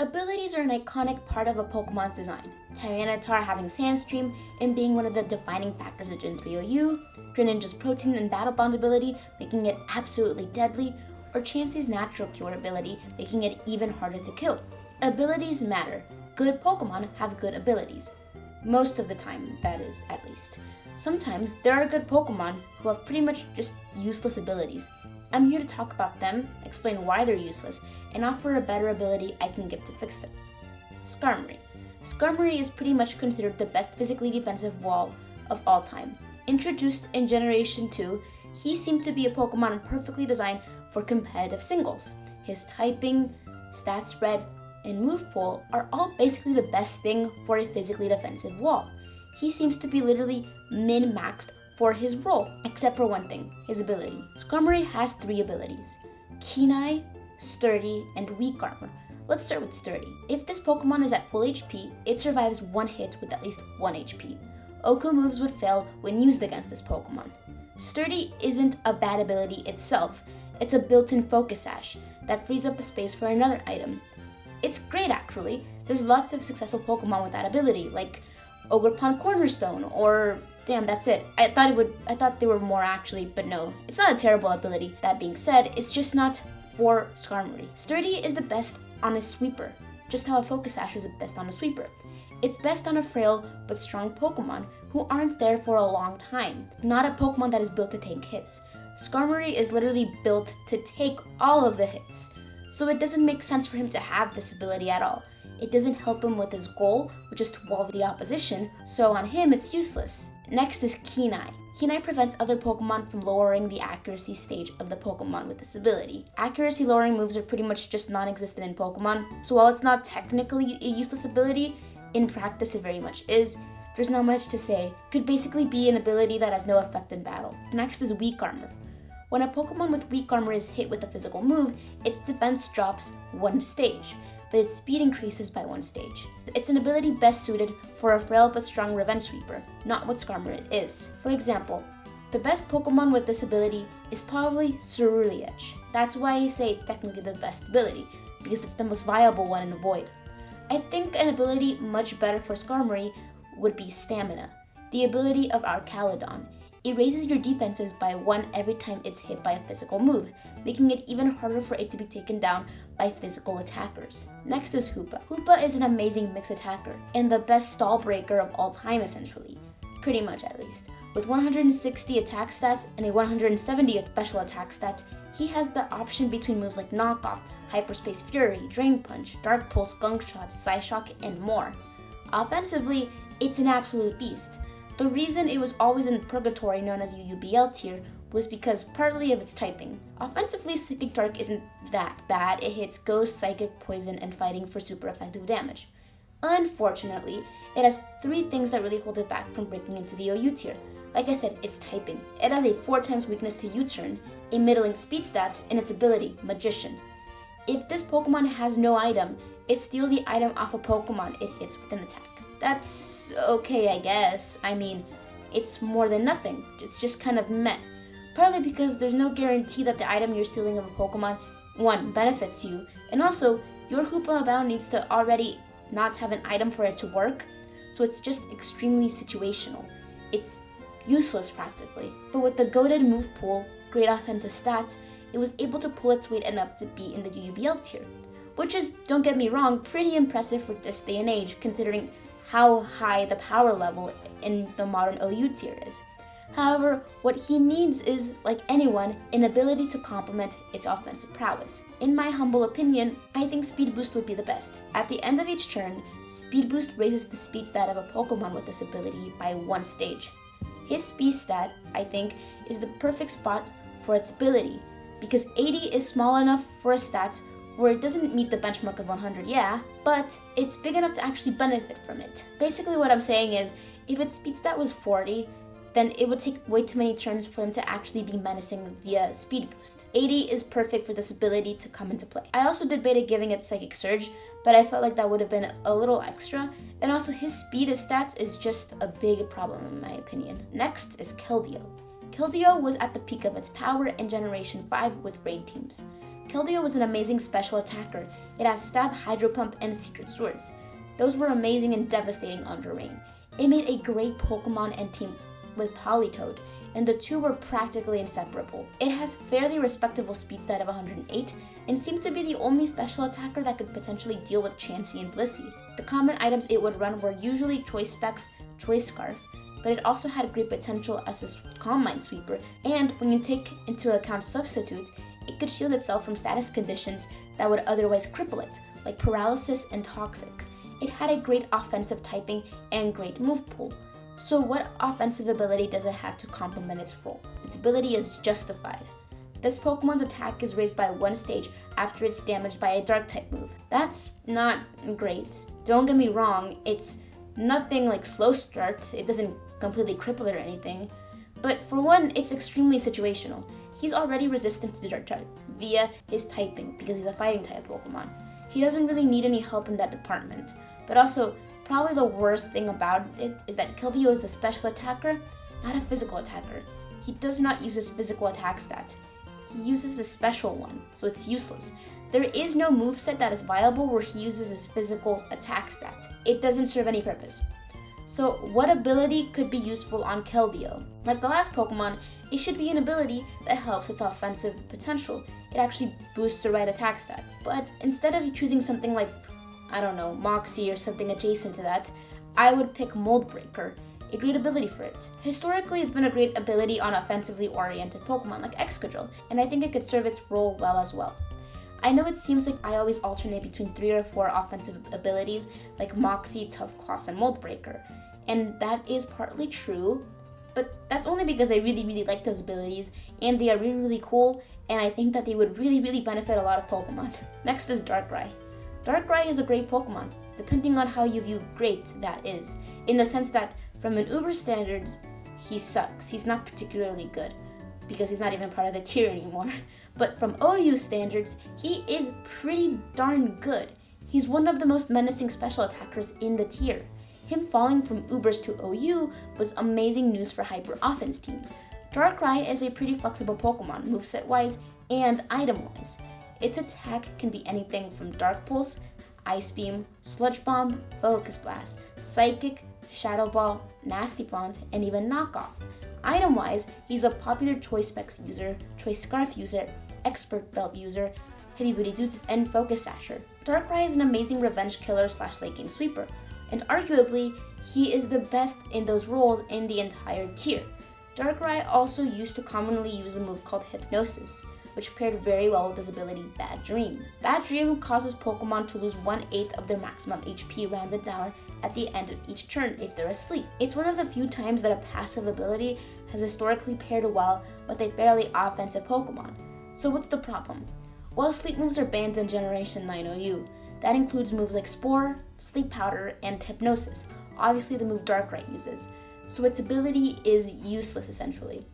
Abilities are an iconic part of a Pokemon's design. Tyranitar having Sandstream and being one of the defining factors of Gen 3OU, Greninja's Protein and Battle Bond ability making it absolutely deadly, or Chansey's Natural Cure ability making it even harder to kill. Abilities matter. Good Pokemon have good abilities. Most of the time, that is, at least. Sometimes there are good Pokemon who have pretty much just useless abilities. I'm here to talk about them, explain why they're useless, and offer a better ability I can give to fix them. Skarmory. Skarmory is pretty much considered the best physically defensive wall of all time. Introduced in Generation 2, he seemed to be a Pokemon perfectly designed for competitive singles. His typing, stat spread, and move pool are all basically the best thing for a physically defensive wall. He seems to be literally min-maxed for his role, except for one thing, his ability. Skarmory has 3 abilities: Keen Eye, Sturdy, and Weak Armor. Let's start with Sturdy. If this Pokemon is at full HP, it survives one hit with at least 1 HP. Oko moves would fail when used against this Pokemon. Sturdy isn't a bad ability itself, it's a built-in Focus Sash that frees up a space for another item. It's great actually. There's lots of successful Pokemon with that ability, like Ogerpon Cornerstone, or damn, that's it. I thought there were more actually, but no. It's not a terrible ability. That being said, it's just not for Skarmory. Sturdy is the best on a sweeper, just how a Focus Sash is the best on a sweeper. It's best on a frail but strong Pokemon who aren't there for a long time, not a Pokemon that is built to take hits. Skarmory is literally built to take all of the hits, so it doesn't make sense for him to have this ability at all. It doesn't help him with his goal, which is to wall the opposition, so on him it's useless. Next is Keen Eye. Keen Eye prevents other Pokemon from lowering the accuracy stage of the Pokemon with this ability. Accuracy lowering moves are pretty much just non-existent in Pokemon, so while it's not technically a useless ability, in practice it very much is. There's not much to say. Could basically be an ability that has no effect in battle. Next is Weak Armor. When a Pokemon with Weak Armor is hit with a physical move, its defense drops 1 stage, but its speed increases by 1 stage. It's an ability best suited for a frail but strong Revenge Sweeper, not what Skarmory is. For example, the best Pokemon with this ability is probably Cerulean. That's why I say it's technically the best ability, because it's the most viable one in the Void. I think an ability much better for Skarmory would be Stamina, the ability of our Haydunn. It raises your defenses by 1 every time it's hit by a physical move, making it even harder for it to be taken down by physical attackers. Next is Hoopa. Hoopa is an amazing mixed attacker, and the best stall breaker of all time essentially. Pretty much at least. With 160 attack stats and a 170 special attack stat, he has the option between moves like Knock Off, Hyperspace Fury, Drain Punch, Dark Pulse, Gunk Shot, Psyshock, and more. Offensively, it's an absolute beast. The reason it was always in Purgatory known as UUBL tier was because partly of its typing. Offensively, Psychic Dark isn't that bad. It hits Ghost, Psychic, Poison, and Fighting for super effective damage. Unfortunately, it has 3 things that really hold it back from breaking into the OU tier. Like I said, it's typing. It has a 4 times weakness to U-turn, a middling speed stat, and its ability, Magician. If this Pokemon has no item, it steals the item off a Pokemon it hits with an attack. That's okay, I guess. I mean, it's more than nothing. It's just kind of meh. Partly because there's no guarantee that the item you're stealing of a Pokemon, 1, benefits you, and also, your Hoopa Abound needs to already not have an item for it to work, so it's just extremely situational. It's useless practically. But with the goated move pool, great offensive stats, it was able to pull its weight enough to be in the UUBL tier, which is, don't get me wrong, pretty impressive for this day and age, considering how high the power level in the modern OU tier is. However, what he needs is, like anyone, an ability to complement its offensive prowess. In my humble opinion, I think Speed Boost would be the best. At the end of each turn, Speed Boost raises the speed stat of a Pokemon with this ability by 1 stage. His speed stat, I think, is the perfect spot for its ability, because 80 is small enough for a stat where it doesn't meet the benchmark of 100, yeah, but it's big enough to actually benefit from it. Basically what I'm saying is, if its speed stat was 40, then it would take way too many turns for him to actually be menacing via Speed Boost. 80 is perfect for this ability to come into play. I also debated giving it Psychic Surge, but I felt like that would have been a little extra, and also his speed stats is just a big problem in my opinion. Next is Keldeo. Keldeo was at the peak of its power in Generation 5 with raid teams. Keldeo was an amazing special attacker. It has Stab, Hydro Pump, and Secret Swords. Those were amazing and devastating under rain. It made a great Pokemon and team with Politoed, and the two were practically inseparable. It has fairly respectable speed stat of 108, and seemed to be the only special attacker that could potentially deal with Chansey and Blissey. The common items it would run were usually Choice Specs, Choice Scarf, but it also had great potential as a Calm Mind Sweeper, and when you take into account substitutes, it could shield itself from status conditions that would otherwise cripple it, like Paralysis and Toxic. It had a great offensive typing and great move pool. So what offensive ability does it have to complement its role? Its ability is Justified. This Pokemon's attack is raised by 1 stage after it's damaged by a Dark-type move. That's not great. Don't get me wrong, it's nothing like Slow Start. It doesn't completely cripple it or anything. But for one, it's extremely situational. He's already resistant to the Dark type via his typing because he's a fighting type Pokemon. He doesn't really need any help in that department. But also, probably the worst thing about it is that Keldeo is a special attacker, not a physical attacker. He does not use his physical attack stat. He uses a special one, so it's useless. There is no moveset that is viable where he uses his physical attack stat. It doesn't serve any purpose. So what ability could be useful on Keldeo? Like the last Pokemon, it should be an ability that helps its offensive potential. It actually boosts the right attack stats. But instead of choosing something like, I don't know, Moxie or something adjacent to that, I would pick Mold Breaker, a great ability for it. Historically, it's been a great ability on offensively oriented Pokemon like Excadrill, and I think it could serve its role well as well. I know it seems like I always alternate between 3 or 4 offensive abilities like Moxie, Tough Claws, and Mold Breaker, and that is partly true, but that's only because I really like those abilities, and they are really cool, and I think that they would really benefit a lot of Pokemon. Next is Darkrai. Darkrai is a great Pokemon, depending on how you view great that is, in the sense that from an Uber standards, he sucks. He's not particularly good, because he's not even part of the tier anymore. But from OU standards, he is pretty darn good. He's one of the most menacing special attackers in the tier. Him falling from Ubers to OU was amazing news for hyper offense teams. Darkrai is a pretty flexible Pokemon, moveset-wise and item-wise. Its attack can be anything from Dark Pulse, Ice Beam, Sludge Bomb, Focus Blast, Psychic, Shadow Ball, Nasty Plant, and even Knockoff. Item-wise, he's a popular Choice Specs user, Choice Scarf user, Expert Belt user, Heavy Booty Doots, and Focus Sasher. Darkrai is an amazing revenge killer / late game sweeper, and arguably, he is the best in those roles in the entire tier. Darkrai also used to commonly use a move called Hypnosis, which paired very well with his ability Bad Dream. Bad Dream causes Pokemon to lose 1/8 of their maximum HP rounded down at the end of each turn if they're asleep. It's one of the few times that a passive ability has historically paired well with a fairly offensive Pokemon. So what's the problem? Well, sleep moves are banned in Generation 9 OU. That includes moves like Spore, Sleep Powder, and Hypnosis, obviously the move Darkrai uses. So its ability is useless essentially.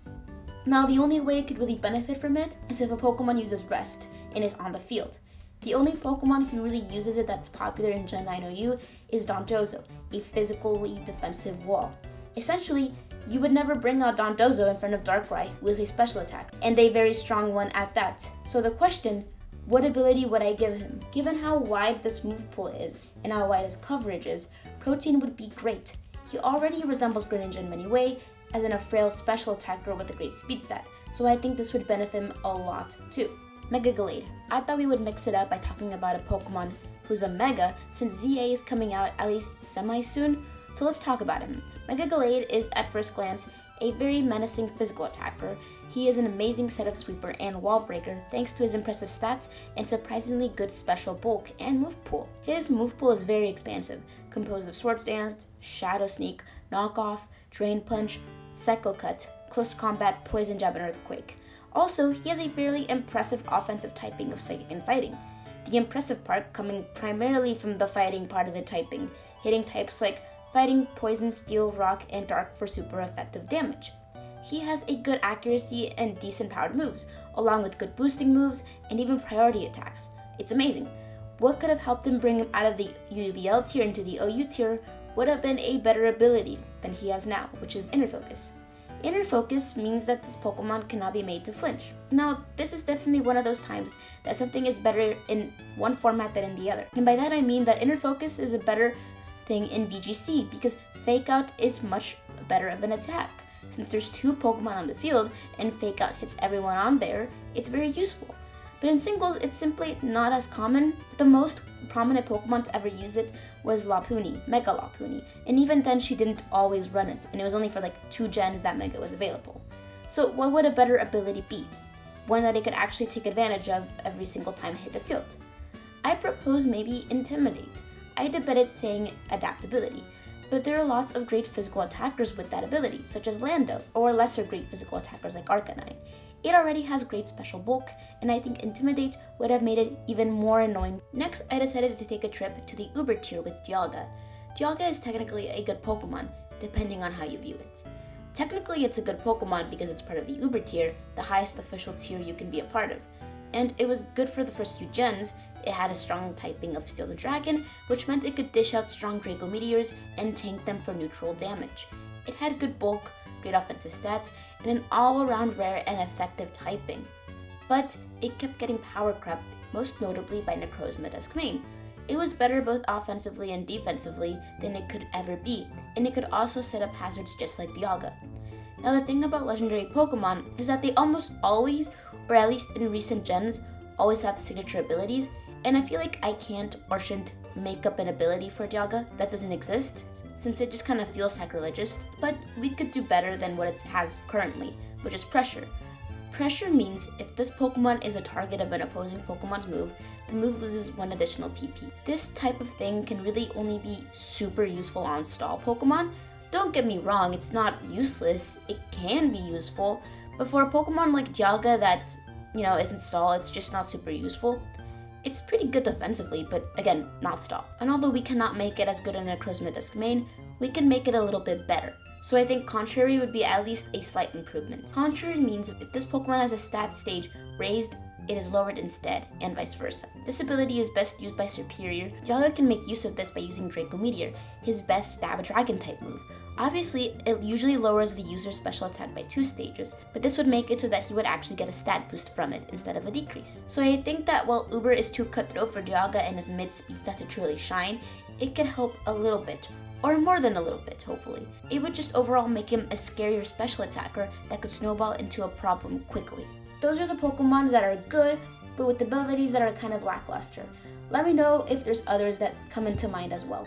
Now the only way it could really benefit from it is if a Pokemon uses Rest and is on the field. The only Pokemon who really uses it that's popular in Gen 9 OU is Dondozo, a physically defensive wall. Essentially, you would never bring out Dondozo in front of Darkrai, who is a special attack, and a very strong one at that. So the question, what ability would I give him? Given how wide this move pool is and how wide his coverage is, Protein would be great. He already resembles Greninja in many ways, as in a frail special attacker with a great speed stat, so I think this would benefit him a lot too. Mega Gallade. I thought we would mix it up by talking about a Pokemon who's a Mega, since ZA is coming out at least semi-soon, so let's talk about him. Mega Gallade is, at first glance, a very menacing physical attacker. He is an amazing setup sweeper and wall breaker thanks to his impressive stats and surprisingly good special bulk and move pool. His move pool is very expansive, composed of Swords Dance, Shadow Sneak, Knockoff, Drain Punch, Cycle Cut, Close Combat, Poison Jab, and Earthquake. Also, he has a fairly impressive offensive typing of Psychic and Fighting. The impressive part coming primarily from the fighting part of the typing, hitting types like Fighting, Poison, Steel, Rock, and Dark for super effective damage. He has a good accuracy and decent powered moves, along with good boosting moves and even priority attacks. It's amazing. What could have helped him bring him out of the UBL tier into the OU tier would have been a better ability than he has now, which is Inner Focus. Inner Focus means that this Pokemon cannot be made to flinch. Now, this is definitely one of those times that something is better in one format than in the other. And by that I mean that Inner Focus is a better thing in VGC because Fake Out is much better of an attack. Since there's 2 Pokemon on the field and Fake Out hits everyone on there, it's very useful. But in singles, it's simply not as common. The most prominent Pokemon to ever use it was Lopunny, Mega Lopunny, and even then she didn't always run it, and it was only for like 2 gens that Mega was available. So what would a better ability be? One that it could actually take advantage of every single time it hit the field. I propose maybe Intimidate. I debated saying Adaptability, but there are lots of great physical attackers with that ability, such as Lando, or lesser great physical attackers like Arcanine. It already has great special bulk, and I think Intimidate would have made it even more annoying. Next, I decided to take a trip to the Uber tier with Dialga. Dialga is technically a good Pokemon, depending on how you view it. Technically, it's a good Pokemon because it's part of the Uber tier, the highest official tier you can be a part of. And it was good for the first few gens. It had a strong typing of Steel the Dragon, which meant it could dish out strong Draco Meteors and tank them for neutral damage. It had good bulk, great offensive stats, and an all-around rare and effective typing. But it kept getting power crept, most notably by Necrozma Duskmane. It was better both offensively and defensively than it could ever be, and it could also set up hazards just like Dialga. Now the thing about legendary Pokemon is that they almost always, or at least in recent gens, always have signature abilities, and I feel like I can't or shouldn't make up an ability for Dialga that doesn't exist, since it just kind of feels sacrilegious, but we could do better than what it has currently, which is Pressure. Pressure means if this Pokemon is a target of an opposing Pokemon's move, the move loses 1 additional PP. This type of thing can really only be super useful on stall Pokemon. Don't get me wrong, it's not useless, it can be useful, but for a Pokemon like Dialga that, isn't stall, it's just not super useful. It's pretty good defensively, but again, not stall. And although we cannot make it as good in Necrozma Duskmane, we can make it a little bit better. So I think Contrary would be at least a slight improvement. Contrary means if this Pokemon has a stat stage raised, it is lowered instead, and vice versa. This ability is best used by Superior. Dialga can make use of this by using Draco Meteor, his best stab dragon type move. Obviously, it usually lowers the user's special attack by 2 stages, but this would make it so that he would actually get a stat boost from it instead of a decrease. So I think that while Uber is too cutthroat for Dialga and his mid-speed stats to truly shine, it could help a little bit, or more than a little bit, hopefully. It would just overall make him a scarier special attacker that could snowball into a problem quickly. Those are the Pokemon that are good, but with abilities that are kind of lackluster. Let me know if there's others that come into mind as well.